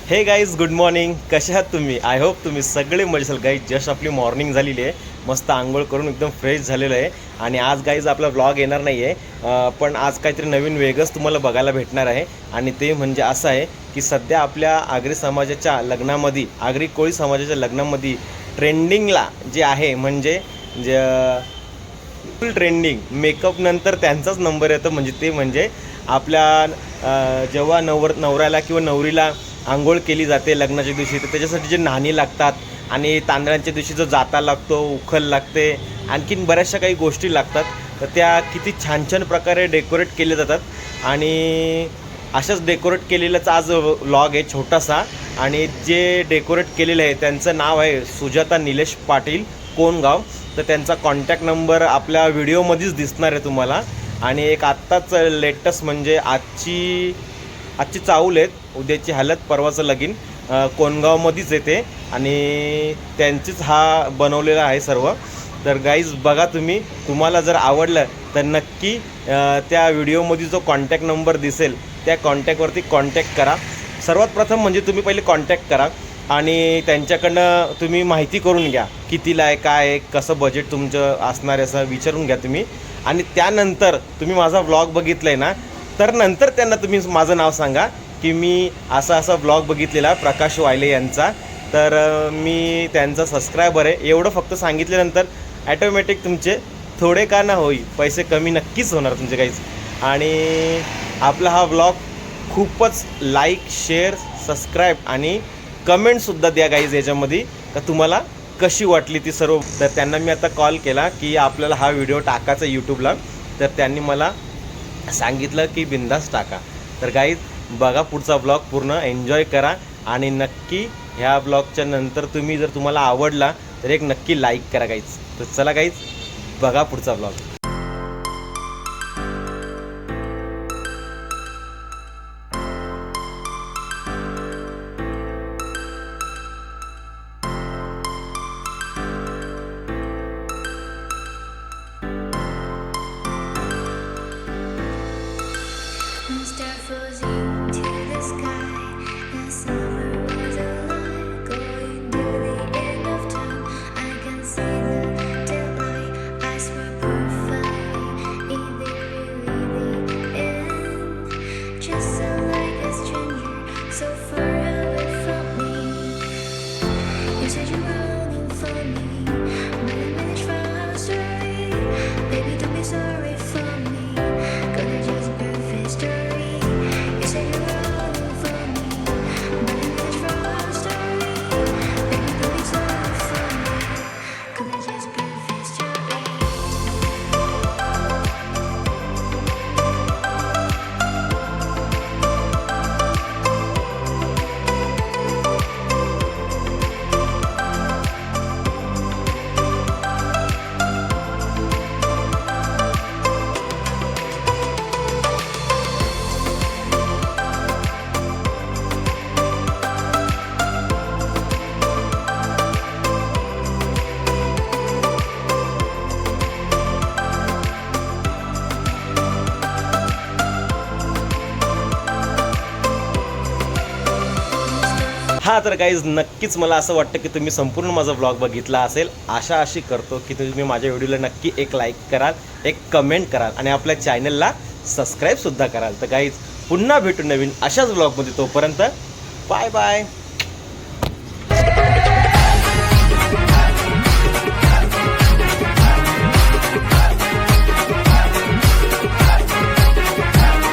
हे guys, good morning. कसे आहात तुम्ही? आय होप तुम्ही सगळे मजेत असाल. गाईज, जस्ट आपली मॉर्निंग झालेली आहे. मस्त आंघोळ करून एकदम फ्रेश झालेलं आहे. आणि आज गाईज आपला व्लॉग येणार नाही आहे, पण आज काहीतरी नवीन वेगळंच तुम्हाला बघायला भेटणार आहे. आणि ते म्हणजे असं आहे की सध्या आपल्या आगरी समाजाच्या लग्नामध्ये, आगरी कोळी समाजाच्या लग्नामध्ये ट्रेंडिंगला जे आहे म्हणजे फुल ट्रेंडिंग मेकअप नंतर त्यांचाच नंबर येतो. ते म्हणजे आपल्या जेव्हा नवऱ्याला किंवा नवरीला आंघोळ केली जाते लग्नाच्या दिवशी, तर त्याच्यासाठी जे नाणी लागतात आणि तांदळांच्या दिवशी जो जाता लागतो, उखल लागते, आणखीन बऱ्याचशा काही गोष्टी लागतात. तर त्या किती छान छान प्रकारे डेकोरेट केले जातात. आणि अशाच डेकोरेट केलेलाच आज व्लॉग आहे छोटासा. आणि जे डेकोरेट केलेलं आहे त्यांचं नाव आहे सुजाता निलेश पाटील, कोणगाव. तर त्यांचा कॉन्टॅक्ट नंबर आपल्या व्हिडिओमध्येच दिसणार आहे तुम्हाला. आणि एक आत्ताच लेटेस्ट म्हणजे आजची चाऊल आहेत, उद्याची हालत, परवाचं लगीन कोणगावमध्येच येते आणि त्यांचीच हा बनवलेला आहे सर्व. तर गाईज बघा, तुम्हाला जर आवडलं तर नक्की त्या व्हिडिओमध्ये जो कॉन्टॅक्ट नंबर दिसेल त्या कॉन्टॅक्टवरती कॉन्टॅक्ट करा. सर्वात प्रथम म्हणजे तुम्ही पहिले कॉन्टॅक्ट करा आणि त्यांच्याकडनं तुम्ही माहिती करून घ्या, कितीला आहे, काय आहे, कसं बजेट तुमचं असणार आहे असं विचारून घ्या तुम्ही. आणि त्यानंतर तुम्ही माझा व्लॉग बघितला आहे ना, तर नंतर त्यांना तुम्ही माझं नाव सांगा की मी असा व्लॉग बघितलेला प्रकाश वायले यांचा, तर मी त्यांचा सबस्क्रायबर आहे. एवढं फक्त सांगितल्यानंतर ॲटोमॅटिक तुमचे थोडे का ना होई पैसे कमी नक्कीच होणार तुमचे काहीच. आणि आपला हा व्लॉग खूपच लाईक, शेअर, सबस्क्राईब आणि कमेंटसुद्धा द्या गाईज याच्यामध्ये, का तुम्हाला कशी वाटली ती सर्व. तर त्यांना मी आता कॉल केला की आपल्याला हा व्हिडिओ टाकायचा यूट्यूबला, तर त्यांनी मला सांगितलं की बिंदास टाका. तर गाईज बघा पुढचा व्लॉग, पूर्ण एन्जॉय करा. आणि नक्की ह्या व्लॉगच्या नंतर जर तुम्हाला आवडला तर एक नक्की लाईक करा गाईज. तर चला गाईज, बघा पुढचा व्लॉग. हां, तर गाईज नक्कीच मला असं वाटतं की तुम्ही संपूर्ण माझा व्लॉग बघितला असेल. आशा अशी करतो की तुम्ही माझ्या व्हिडिओला नक्की एक लाईक कराल, एक कमेंट कराल आणि आपल्या चॅनलला सबस्क्राईबसुद्धा कराल. तर गाईज पुन्हा भेटू नवीन अशाच व्लॉगमध्ये. तोपर्यंत बाय बाय.